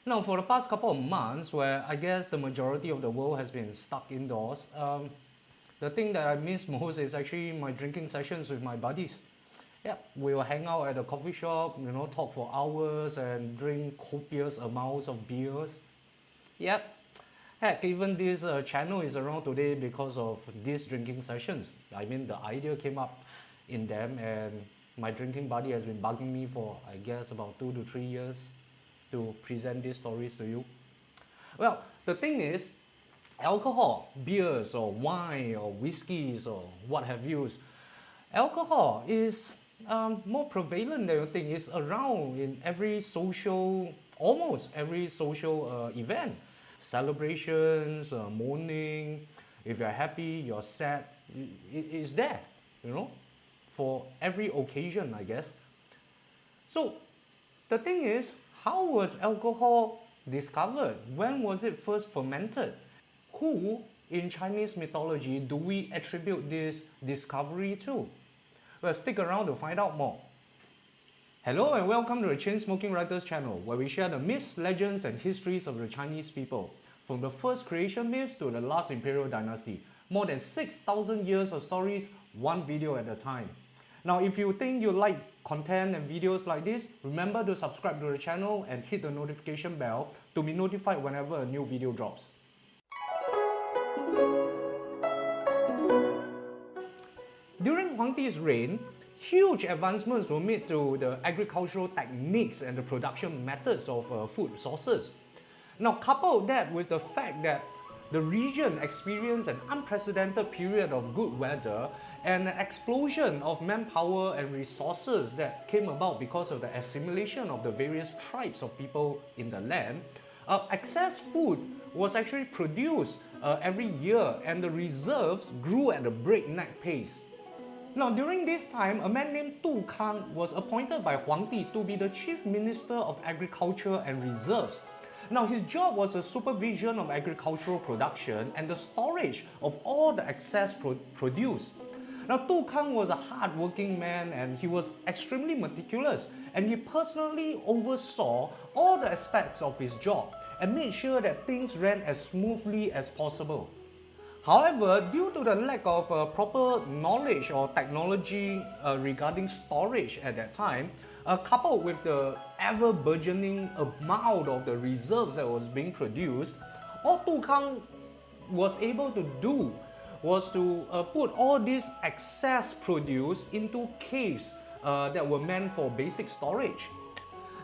Now, for the past couple of months, where I guess the majority of the world has been stuck indoors, the thing that I miss most is actually my drinking sessions with my buddies. Yeah, we will hang out at a coffee shop, talk for hours and drink copious amounts of beers. Yep. Heck, even this channel is around today because of these drinking sessions. I mean, the idea came up in them, and my drinking buddy has been bugging me for, I guess, about 2 to 3 years to present these stories to you. Well, the thing is, alcohol, beers or wine or whiskeys or what have you, alcohol is more prevalent than you think. It's around in every social, almost every social event. Celebrations, mourning, if you're happy, you're sad, it's there, for every occasion, I guess. So the thing is, how was alcohol discovered? When was it first fermented? Who in Chinese mythology do we attribute this discovery to? Well, stick around to find out more. Hello and welcome to the Chain Smoking Writers channel, where we share the myths, legends and histories of the Chinese people. From the first creation myths to the last imperial dynasty. More than 6,000 years of stories, one video at a time. Now, if you think you like content and videos like this, remember to subscribe to the channel and hit the notification bell to be notified whenever a new video drops. During Huang Ti's reign, huge advancements were made to the agricultural techniques and the production methods of food sources. Now, couple that with the fact that the region experienced an unprecedented period of good weather and an explosion of manpower and resources that came about because of the assimilation of the various tribes of people in the land, excess food was actually produced every year, and the reserves grew at a breakneck pace. Now, during this time, a man named Du Kang was appointed by Huang Ti to be the Chief Minister of Agriculture and Reserves. Now, his job was the supervision of agricultural production and the storage of all the excess produce. Now, Du Kang was a hard-working man, and he was extremely meticulous, and he personally oversaw all the aspects of his job and made sure that things ran as smoothly as possible. However, due to the lack of proper knowledge or technology regarding storage at that time, coupled with the ever-burgeoning amount of the reserves that was being produced, all Du Kang was able to do was to put all this excess produce into caves that were meant for basic storage.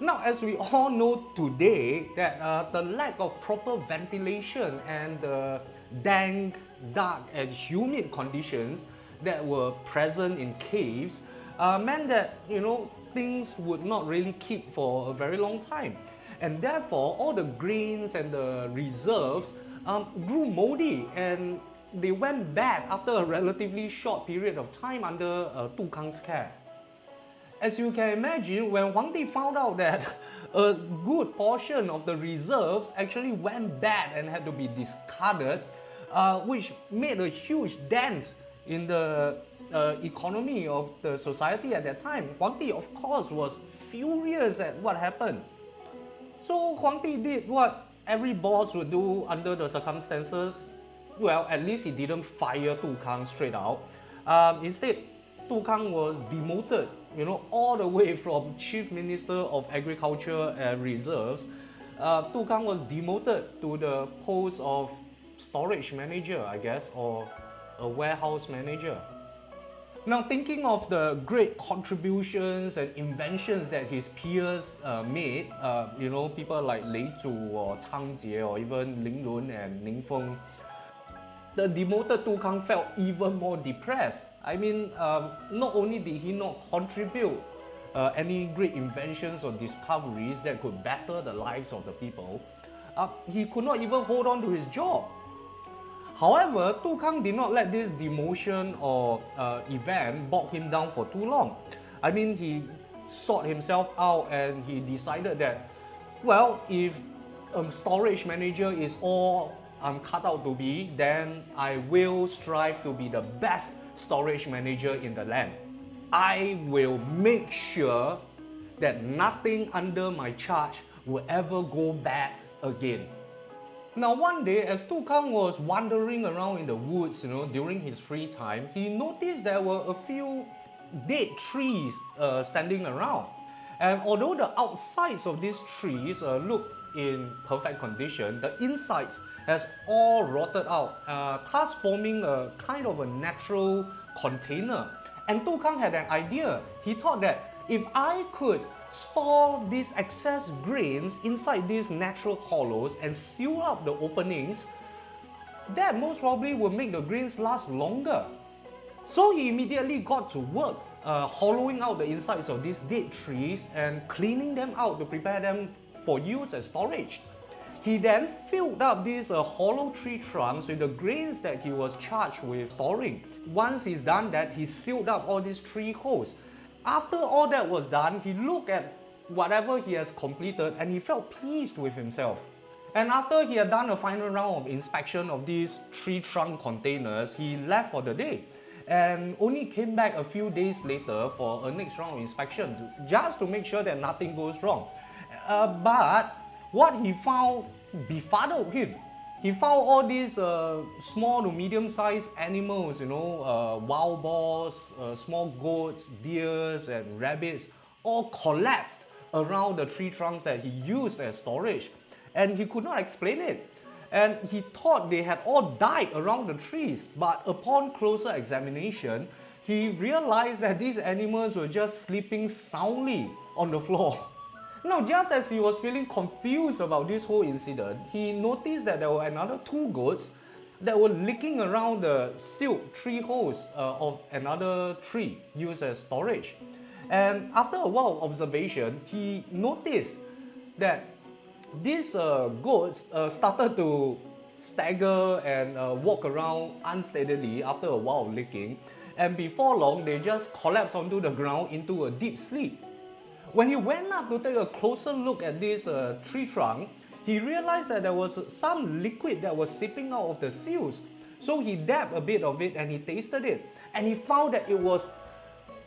Now, as we all know today, that the lack of proper ventilation and the dank, dark and humid conditions that were present in caves meant that, things would not really keep for a very long time. And therefore, all the grains and the reserves grew moldy, and they went bad after a relatively short period of time under Du Kang's care. As you can imagine, when Huang Ti found out that a good portion of the reserves actually went bad and had to be discarded, which made a huge dent in the economy of the society at that time, Huang Ti, of course, was furious at what happened. So Huang Ti did what every boss would do under the circumstances. Well, at least he didn't fire Du Kang straight out. Instead, Du Kang was demoted, all the way from Chief Minister of Agriculture and Reserves. Du Kang was demoted to the post of storage manager, I guess, or a warehouse manager. Now, thinking of the great contributions and inventions that his peers made, people like Lei Zhu or Chang Jie or even Ling Lun and Ning Feng, the demoted Du Kang felt even more depressed. I mean, not only did he not contribute any great inventions or discoveries that could better the lives of the people, he could not even hold on to his job. However, Du Kang did not let this demotion or event bog him down for too long. I mean, he sought himself out and he decided that, well, if storage manager is all I'm cut out to be, then I will strive to be the best storage manager in the land. I will make sure that nothing under my charge will ever go bad again. Now one day, as Tu Kang was wandering around in the woods, during his free time, he noticed there were a few dead trees standing around. And although the outsides of these trees look in perfect condition, the insides has all rotted out, thus forming a kind of a natural container. And Tu Kang had an idea. He thought that if I could store these excess grains inside these natural hollows and seal up the openings, that most probably will make the grains last longer. So he immediately got to work hollowing out the insides of these dead trees and cleaning them out to prepare them for use as storage. He then filled up these hollow tree trunks with the grains that he was charged with storing. Once he's done that, he sealed up all these tree holes. After all that was done, he looked at whatever he has completed and he felt pleased with himself. And after he had done a final round of inspection of these tree trunk containers, he left for the day and only came back a few days later for a next round of inspection just to make sure that nothing goes wrong. But what he found befuddled him. He found all these small to medium-sized animals, wild boars, small goats, deers, and rabbits, all collapsed around the tree trunks that he used as storage. And he could not explain it. And he thought they had all died around the trees. But upon closer examination, he realized that these animals were just sleeping soundly on the floor. Now, just as he was feeling confused about this whole incident, he noticed that there were another 2 goats that were licking around the sealed tree holes of another tree used as storage. And after a while of observation, he noticed that these goats started to stagger and walk around unsteadily after a while of licking. And before long, they just collapsed onto the ground into a deep sleep. When he went up to take a closer look at this tree trunk, he realized that there was some liquid that was seeping out of the seals. So he dabbed a bit of it and he tasted it. And he found that it was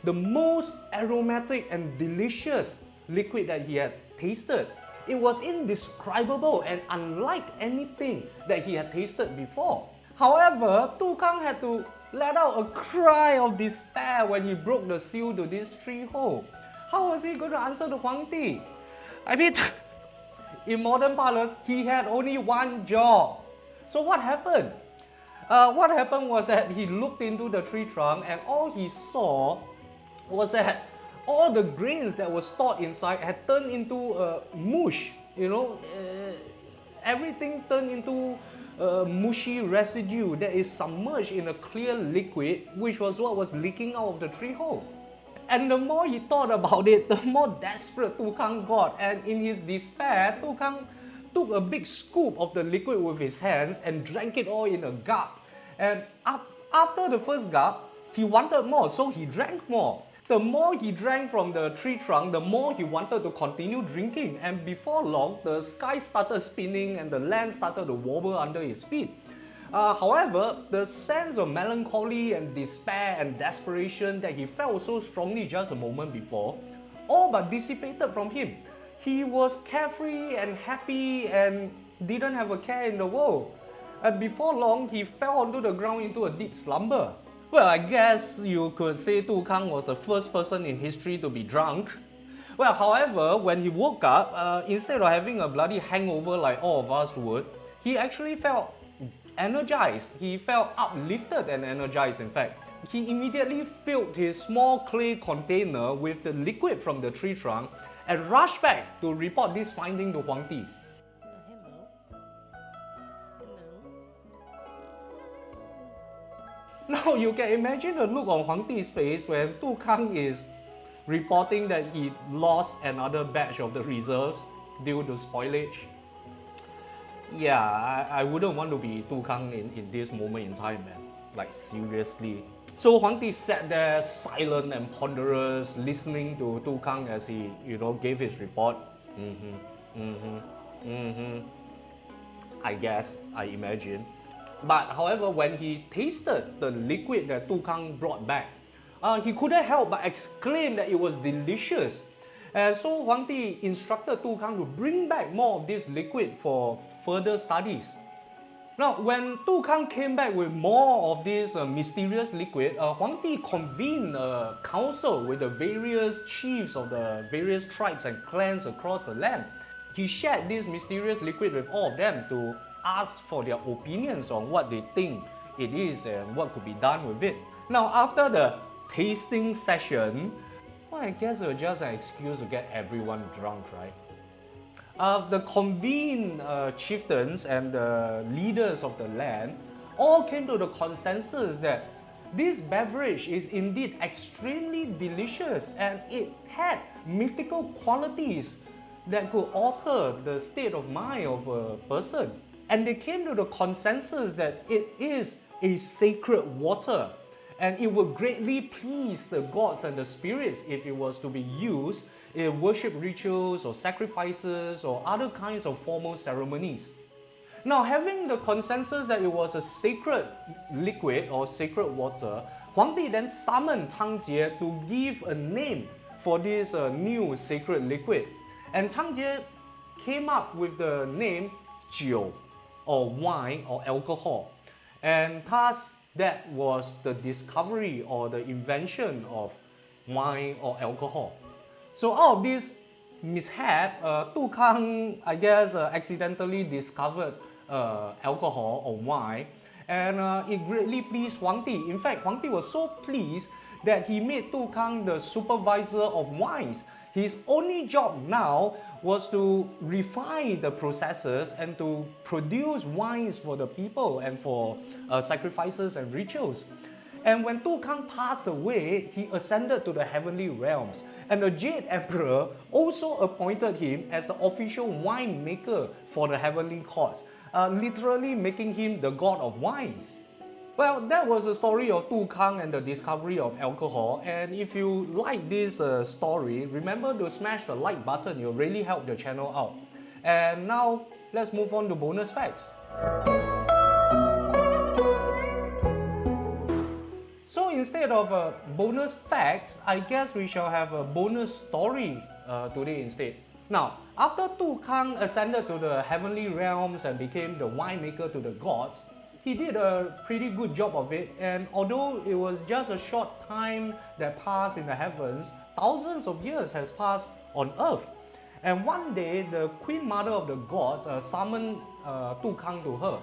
the most aromatic and delicious liquid that he had tasted. It was indescribable and unlike anything that he had tasted before. However, Tu Kang had to let out a cry of despair when he broke the seal to this tree hole. How was he going to answer to Huangdi? I mean, in modern parlance, he had only one job. So what happened? What happened was that he looked into the tree trunk and all he saw was that all the grains that were stored inside had turned into mush. Everything turned into mushy residue that is submerged in a clear liquid, which was what was leaking out of the tree hole. And the more he thought about it, the more desperate Tu Kang got. And in his despair, Tu Kang took a big scoop of the liquid with his hands and drank it all in a gulp. And after the first gulp, he wanted more, so he drank more. The more he drank from the tree trunk, the more he wanted to continue drinking. And before long, the sky started spinning and the land started to wobble under his feet. However, the sense of melancholy and despair and desperation that he felt so strongly just a moment before, all but dissipated from him. He was carefree and happy and didn't have a care in the world. And before long, he fell onto the ground into a deep slumber. Well, I guess you could say Tu Kang was the first person in history to be drunk. Well, however, when he woke up, instead of having a bloody hangover like all of us would, he actually felt energized. He felt uplifted and energized, in fact. He immediately filled his small clay container with the liquid from the tree trunk and rushed back to report this finding to Huangdi. Now you can imagine the look on Huangdi's face when Tu Kang is reporting that he lost another batch of the reserves due to spoilage. Yeah, I wouldn't want to be Tu Kang in this moment in time, man. Like, seriously. So Huangdi sat there silent and ponderous, listening to Tu Kang as he, gave his report. I imagine. But however, when he tasted the liquid that Tu Kang brought back, he couldn't help but exclaim that it was delicious. And so Huangdi instructed Tu Kang to bring back more of this liquid for further studies. Now, when Tu Kang came back with more of this mysterious liquid, Huangdi convened a council with the various chiefs of the various tribes and clans across the land. He shared this mysterious liquid with all of them to ask for their opinions on what they think it is and what could be done with it. Now, after the tasting session, well, I guess it was just an excuse to get everyone drunk, right? The convened chieftains and the leaders of the land all came to the consensus that this beverage is indeed extremely delicious and it had mythical qualities that could alter the state of mind of a person. And they came to the consensus that it is a sacred water and it would greatly please the gods and the spirits if it was to be used in worship rituals or sacrifices or other kinds of formal ceremonies. Now, having the consensus that it was a sacred liquid or sacred water, Huangdi then summoned Changjie to give a name for this new sacred liquid. And Changjie came up with the name Jiu, or wine or alcohol. And thus, that was the discovery or the invention of wine or alcohol. So out of this mishap, Tu Kang, I guess, accidentally discovered alcohol or wine, and it greatly pleased Huangdi. In fact, Huangdi was so pleased that he made Tu Kang the supervisor of wines. His only job now was to refine the processes and to produce wines for the people and for sacrifices and rituals. And when Tu Kang passed away, he ascended to the heavenly realms. And the Jade Emperor also appointed him as the official winemaker for the heavenly courts, literally making him the god of wines. Well, that was the story of Tu Kang and the discovery of alcohol. And if you like this story, remember to smash the like button. It'll really help the channel out. And now, let's move on to bonus facts. So instead of bonus facts, I guess we shall have a bonus story today instead. Now, after Tu Kang ascended to the heavenly realms and became the winemaker to the gods, he did a pretty good job of it, and although it was just a short time that passed in the heavens, thousands of years has passed on earth. And one day, the Queen Mother of the gods summoned Tu Kang to her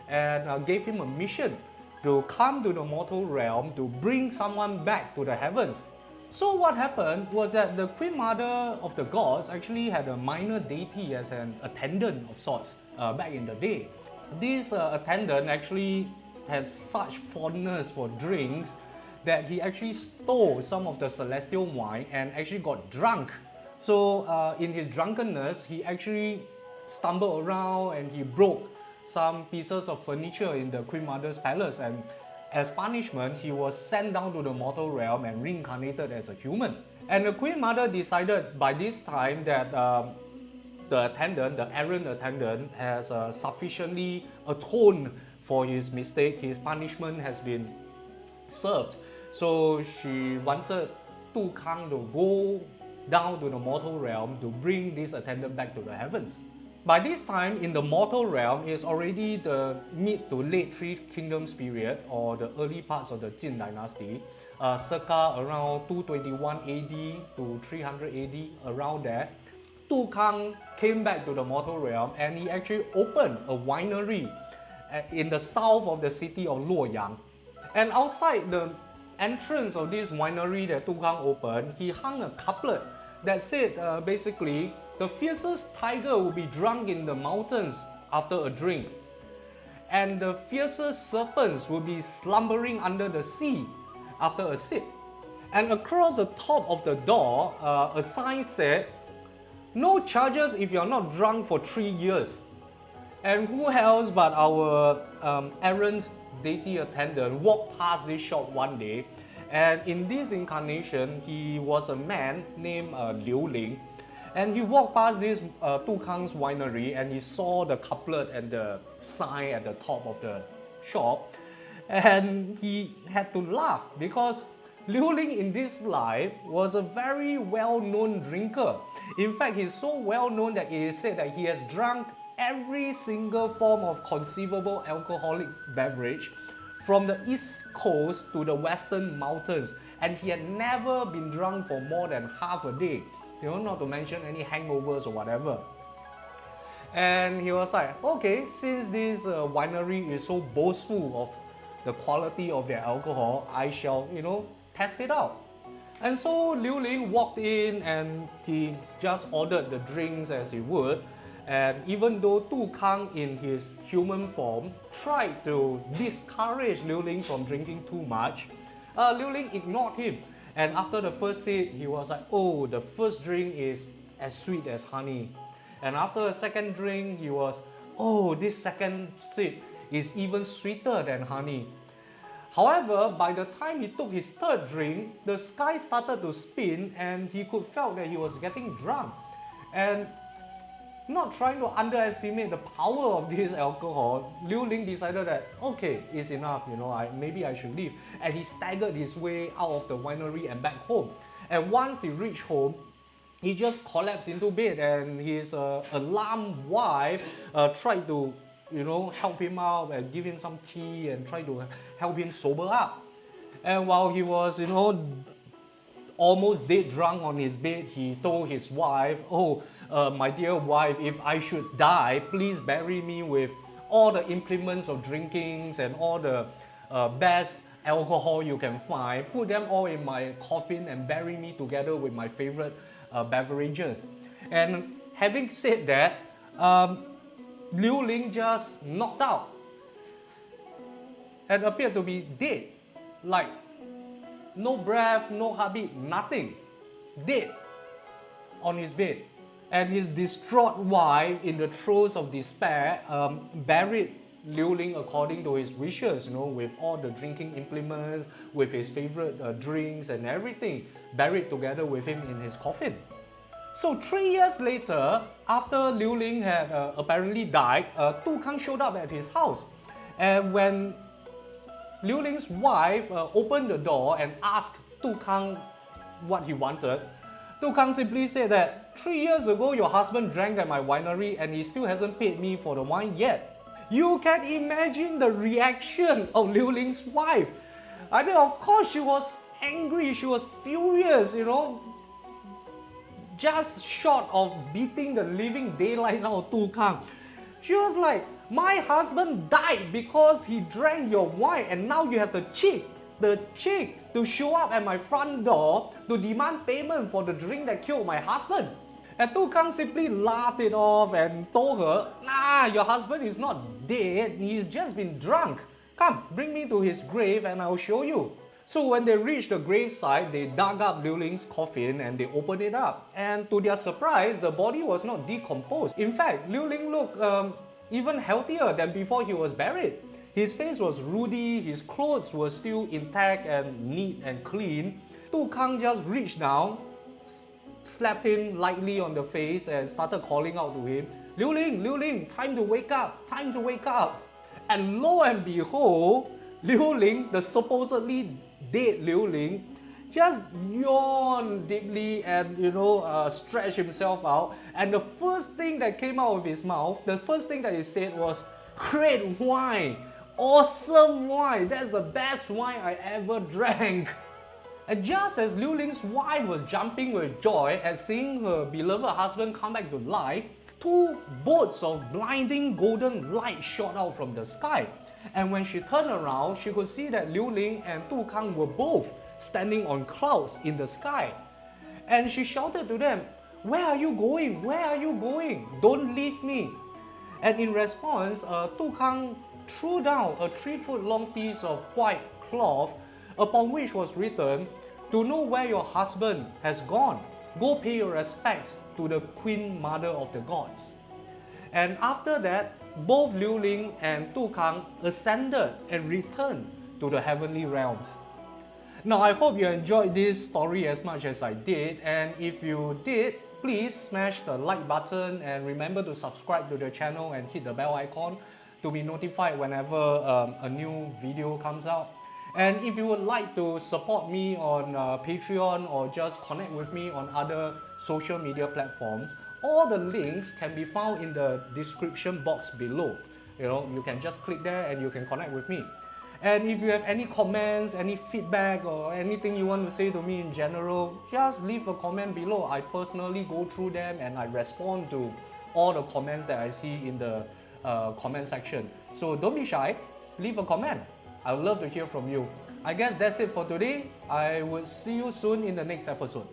and gave him a mission to come to the mortal realm to bring someone back to the heavens. So what happened was that the Queen Mother of the gods actually had a minor deity as an attendant of sorts back in the day. This attendant actually has such fondness for drinks that he actually stole some of the celestial wine and actually got drunk. So in his drunkenness, he actually stumbled around and he broke some pieces of furniture in the Queen Mother's palace, and as punishment, he was sent down to the mortal realm and reincarnated as a human. And the Queen Mother decided by this time that the attendant, the errant attendant, has sufficiently atoned for his mistake. His punishment has been served. So she wanted Tu Kang to go down to the mortal realm to bring this attendant back to the heavens. By this time, in the mortal realm, is already the mid to late Three Kingdoms period, or the early parts of the Jin dynasty, circa around 221 AD to 300 AD, around there. Tu Kang came back to the mortal realm and he actually opened a winery in the south of the city of Luoyang. And outside the entrance of this winery that Tu Kang opened, he hung a couplet that said basically, the fiercest tiger will be drunk in the mountains after a drink, and the fiercest serpents will be slumbering under the sea after a sip. And across the top of the door, a sign said, "No charges if you're not drunk for 3 years." And who else but our errant deity attendant walked past this shop one day, and in this incarnation, he was a man named Liu Ling. And he walked past this Tu Kang's winery and he saw the couplet and the sign at the top of the shop. And he had to laugh because Liu Ling in this life was a very well-known drinker. In fact, he's so well-known that it is said that he has drunk every single form of conceivable alcoholic beverage from the East Coast to the Western Mountains, and he had never been drunk for more than half a day, not to mention any hangovers or whatever. And he was like, okay, since this winery is so boastful of the quality of their alcohol, I shall, test it out. And so Liu Ling walked in and he just ordered the drinks as he would. And even though Tu Kang in his human form tried to discourage Liu Ling from drinking too much, Liu Ling ignored him. And after the first sip, he was like, oh, the first drink is as sweet as honey. And after the second drink, he was, oh, this second sip is even sweeter than honey. However, by the time he took his third drink, the sky started to spin and he could feel that he was getting drunk. And not trying to underestimate the power of this alcohol, Liu Ling decided that, okay, it's enough, maybe I should leave. And he staggered his way out of the winery and back home. And once he reached home, he just collapsed into bed, and his alarmed wife tried to help him out and give him some tea and try to help him sober up. And while he was, almost dead drunk on his bed, he told his wife, oh, my dear wife, if I should die, please bury me with all the implements of drinking and all the best alcohol you can find. Put them all in my coffin and bury me together with my favorite beverages. And having said that, Liu Ling just knocked out and appeared to be dead, like no breath, no heartbeat, nothing, dead on his bed. And his distraught wife, in the throes of despair, buried Liu Ling according to his wishes, with all the drinking implements, with his favorite drinks and everything, buried together with him in his coffin. So 3 years later, after Liu Ling had apparently died, Tu Kang showed up at his house. And when Liu Ling's wife opened the door and asked Tu Kang what he wanted, Tu Kang simply said that 3 years ago your husband drank at my winery and he still hasn't paid me for the wine yet. You can imagine the reaction of Liu Ling's wife. I mean, of course she was angry, she was furious, just short of beating the living daylights out of Tu Kang. She was like, my husband died because he drank your wine, and now you have the cheek to show up at my front door to demand payment for the drink that killed my husband. And Tu Kang simply laughed it off and told her, nah, your husband is not dead, he's just been drunk. Come, bring me to his grave and I'll show you. So when they reached the gravesite, they dug up Liu Ling's coffin and they opened it up. And to their surprise, the body was not decomposed. In fact, Liu Ling looked even healthier than before he was buried. His face was ruddy, his clothes were still intact and neat and clean. Tu Kang just reached down, slapped him lightly on the face and started calling out to him, Liu Ling, time to wake up, time to wake up. And lo and behold, Liu Ling, the supposedly dead Liu Ling, just yawned deeply and stretched himself out. And the first thing that came out of his mouth, the first thing that he said was, great wine, awesome wine, that's the best wine I ever drank. And just as Liu Ling's wife was jumping with joy at seeing her beloved husband come back to life, 2 bolts of blinding golden light shot out from the sky. And when she turned around, she could see that Liu Ling and Tu Kang were both standing on clouds in the sky. And she shouted to them, where are you going? Where are you going? Don't leave me. And in response, Tu Kang threw down a 3-foot long piece of white cloth upon which was written, to know where your husband has gone, go pay your respects to the Queen Mother of the Gods. And after that, both Liu Ling and Tu Kang ascended and returned to the heavenly realms. Now, I hope you enjoyed this story as much as I did, and if you did, please smash the like button and remember to subscribe to the channel and hit the bell icon to be notified whenever a new video comes out. And if you would like to support me on Patreon or just connect with me on other social media platforms, all the links can be found in the description box below. You can just click there and you can connect with me. And if you have any comments, any feedback, or anything you want to say to me in general, just leave a comment below. I personally go through them and I respond to all the comments that I see in the comment section. So don't be shy, leave a comment. I would love to hear from you. I guess that's it for today. I will see you soon in the next episode.